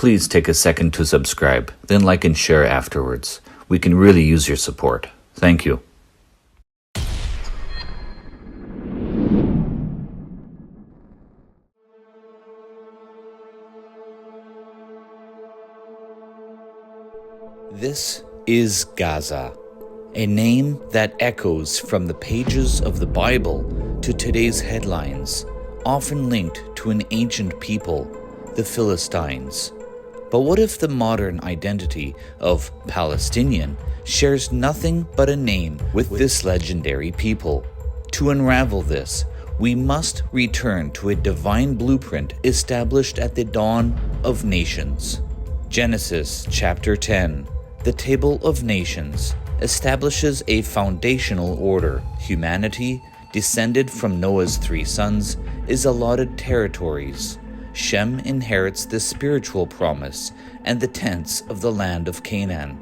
Please take a second to subscribe, then like and share afterwards. We can really use your support. Thank you. This is Gaza, a name that echoes from the pages of the Bible to today's headlines, often linked to an ancient people, the Philistines. But what if the modern identity of Palestinian shares nothing but a name with this legendary people? To unravel this, we must return to a divine blueprint established at the dawn of nations. Genesis chapter 10. The Table of Nations establishes a foundational order. Humanity, descended from Noah's 3 sons, is allotted territories. Shem inherits the spiritual promise and the tents of the land of Canaan.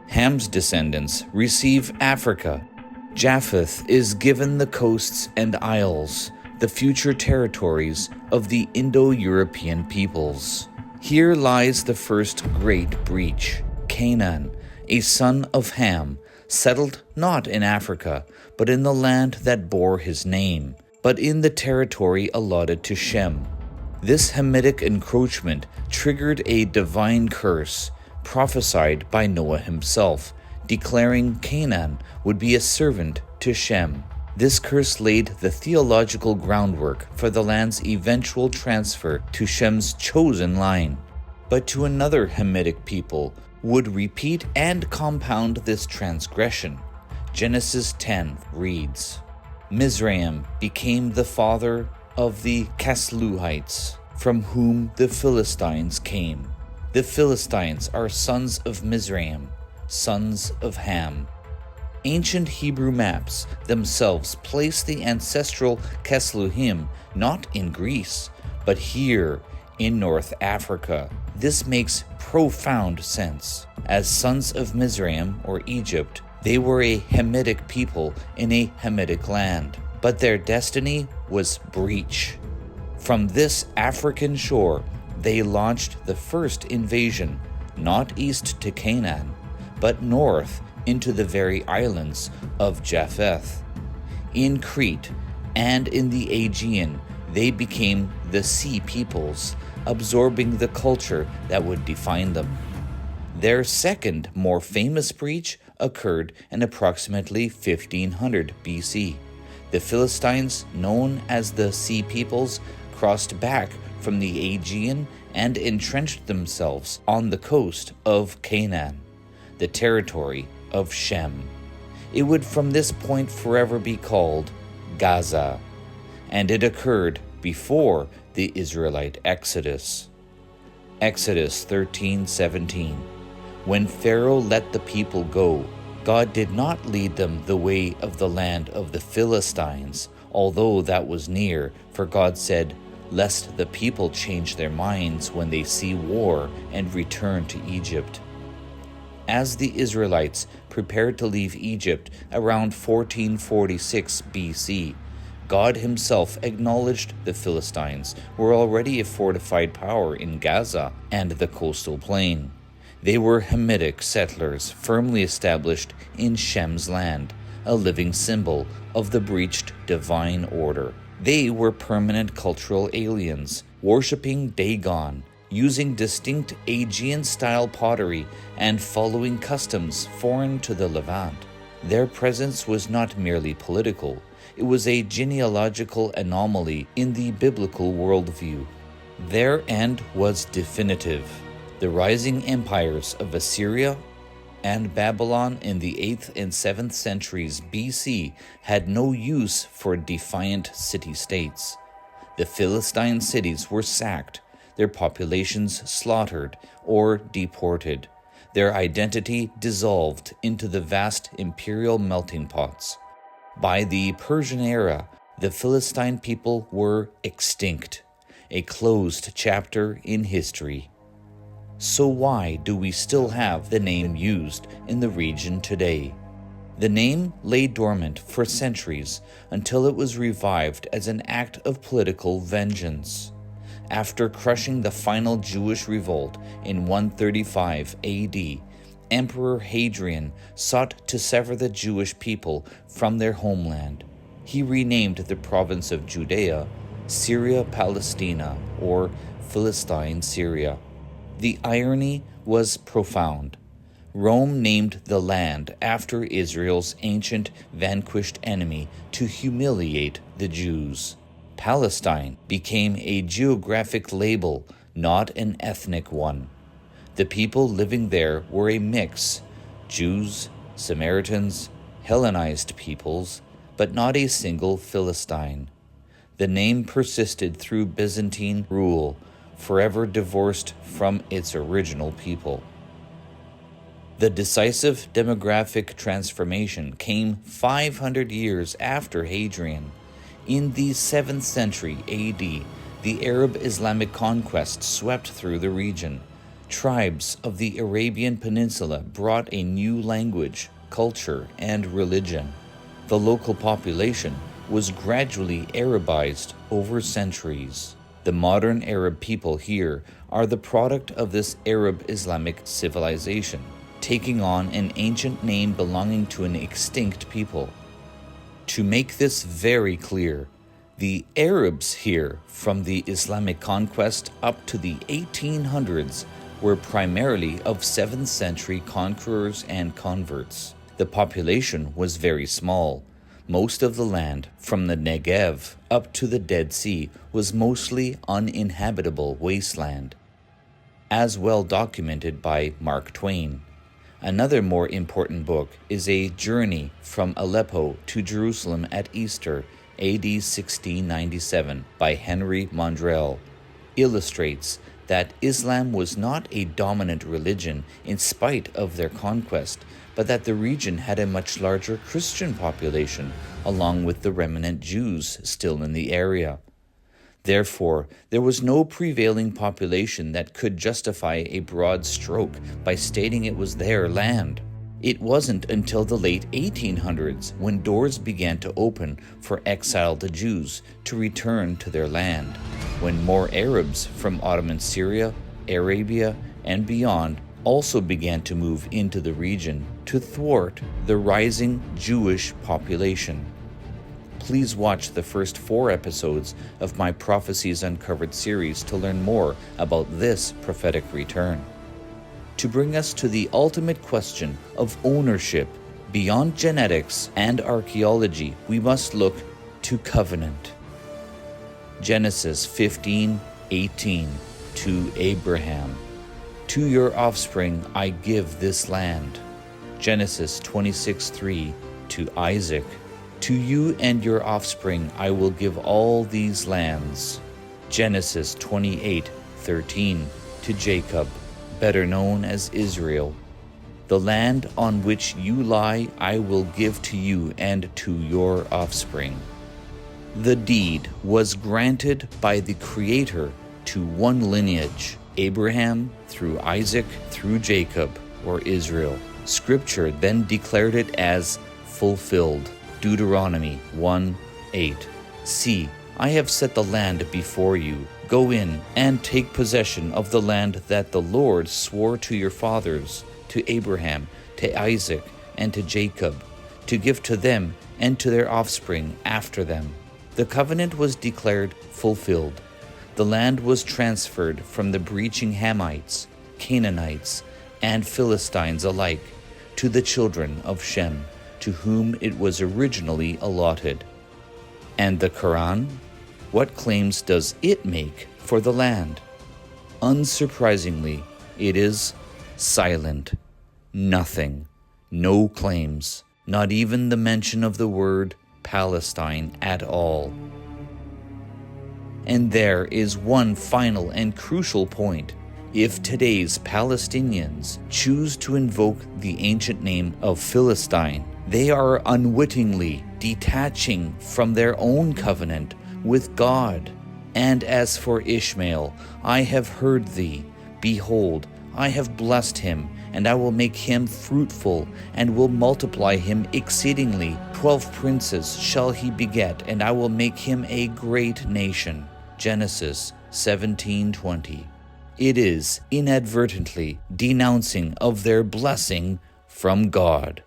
Ham's descendants receive Africa. Japheth is given the coasts and isles, the future territories of the Indo-European peoples. Here lies the first great breach. Canaan, a son of Ham, settled not in Africa, but in the land that bore his name, but in the territory allotted to Shem. This Hamitic encroachment triggered a divine curse, prophesied by Noah himself, declaring Canaan would be a servant to Shem. This curse laid the theological groundwork for the land's eventual transfer to Shem's chosen line. But to another Hamitic people would repeat and compound this transgression. Genesis 10 reads, Mizraim became the father of the Casluhites, from whom the Philistines came. The Philistines are sons of Mizraim, sons of Ham. Ancient Hebrew maps themselves place the ancestral Casluhim not in Greece, but here in North Africa. This makes profound sense. As sons of Mizraim or Egypt, they were a Hamitic people in a Hamitic land, but their destiny was breach. From this African shore, they launched the first invasion, not east to Canaan, but north into the very islands of Japheth. In Crete and in the Aegean, they became the Sea Peoples, absorbing the culture that would define them. Their second, more famous breach occurred in approximately 1500 BC. The Philistines, known as the Sea Peoples, crossed back from the Aegean and entrenched themselves on the coast of Canaan, the territory of Shem. It would from this point forever be called Gaza, and it occurred before the Israelite Exodus. Exodus 13:17. When Pharaoh let the people go, God did not lead them the way of the land of the Philistines, although that was near, for God said, lest the people change their minds when they see war and return to Egypt. As the Israelites prepared to leave Egypt around 1446 BC, God himself acknowledged the Philistines were already a fortified power in Gaza and the coastal plain. They were Hamitic settlers firmly established in Shem's land, a living symbol of the breached divine order. They were permanent cultural aliens, worshipping Dagon, using distinct Aegean-style pottery and following customs foreign to the Levant. Their presence was not merely political. It was a genealogical anomaly in the biblical worldview. Their end was definitive. The rising empires of Assyria and Babylon in the 8th and 7th centuries BC had no use for defiant city-states. The Philistine cities were sacked, their populations slaughtered or deported, their identity dissolved into the vast imperial melting pots. By the Persian era, the Philistine people were extinct, a closed chapter in history. So why do we still have the name used in the region today? The name lay dormant for centuries until it was revived as an act of political vengeance. After crushing the final Jewish revolt in 135 AD, Emperor Hadrian sought to sever the Jewish people from their homeland. He renamed the province of Judea Syria Palestina, or Philistine Syria. The irony was profound. Rome named the land after Israel's ancient vanquished enemy to humiliate the Jews. Palestine became a geographic label, not an ethnic one. The people living there were a mix: Jews, Samaritans, Hellenized peoples, but not a single Philistine. The name persisted through Byzantine rule, forever divorced from its original people. The decisive demographic transformation came 500 years after Hadrian. In the 7th century AD, the Arab Islamic conquest swept through the region. Tribes of the Arabian Peninsula brought a new language, culture, and religion. The local population was gradually Arabized over centuries. The modern Arab people here are the product of this Arab Islamic civilization, taking on an ancient name belonging to an extinct people. To make this very clear, the Arabs here from the Islamic conquest up to the 1800s were primarily of 7th century conquerors and converts. The population was very small. Most of the land, from the Negev up to the Dead Sea, was mostly uninhabitable wasteland, as well documented by Mark Twain. Another more important book is A Journey from Aleppo to Jerusalem at Easter, AD 1697, by Henry Mondrell. Illustrates that Islam was not a dominant religion in spite of their conquest, but that the region had a much larger Christian population, along with the remnant Jews still in the area. Therefore, there was no prevailing population that could justify a broad stroke by stating it was their land. It wasn't until the late 1800s when doors began to open for exiled Jews to return to their land, when more Arabs from Ottoman Syria, Arabia, and beyond also began to move into the region to thwart the rising Jewish population. Please watch the first 4 episodes of my Prophecies Uncovered series to learn more about this prophetic return. To bring us to the ultimate question of ownership, beyond genetics and archaeology, we must look to covenant. Genesis 15:18 to Abraham. To your offspring I give this land. Genesis 26:3 to Isaac. To you and your offspring I will give all these lands. Genesis 28:13 to Jacob, better known as Israel. The land on which you lie I will give to you and to your offspring. The deed was granted by the Creator to one lineage, Abraham through Isaac through Jacob, or Israel. Scripture then declared it as fulfilled. Deuteronomy 1:8. See, I have set the land before you. Go in and take possession of the land that the Lord swore to your fathers, to Abraham, to Isaac, and to Jacob, to give to them and to their offspring after them. The covenant was declared fulfilled. The land was transferred from the breaching Hamites, Canaanites, and Philistines alike to the children of Shem, to whom it was originally allotted. And the Quran? What claims does it make for the land? Unsurprisingly, it is silent. Nothing. No claims. Not even the mention of the word Palestine at all. And there is one final and crucial point. If today's Palestinians choose to invoke the ancient name of Philistine, they are unwittingly detaching from their own covenant with God. And as for Ishmael, I have heard thee. Behold, I have blessed him, and I will make him fruitful, and will multiply him exceedingly. 12 princes shall he beget, and I will make him a great nation. Genesis 17:20. It is inadvertently denouncing of their blessing from God.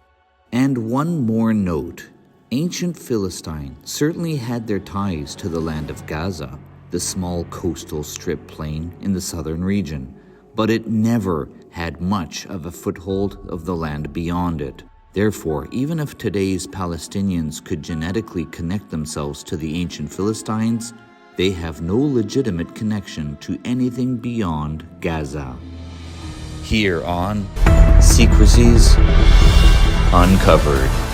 And one more note. Ancient Philistine certainly had their ties to the land of Gaza, the small coastal strip plain in the southern region, but it never had much of a foothold of the land beyond it. Therefore, even if today's Palestinians could genetically connect themselves to the ancient Philistines, they have no legitimate connection to anything beyond Gaza. Here on Secrecies Uncovered.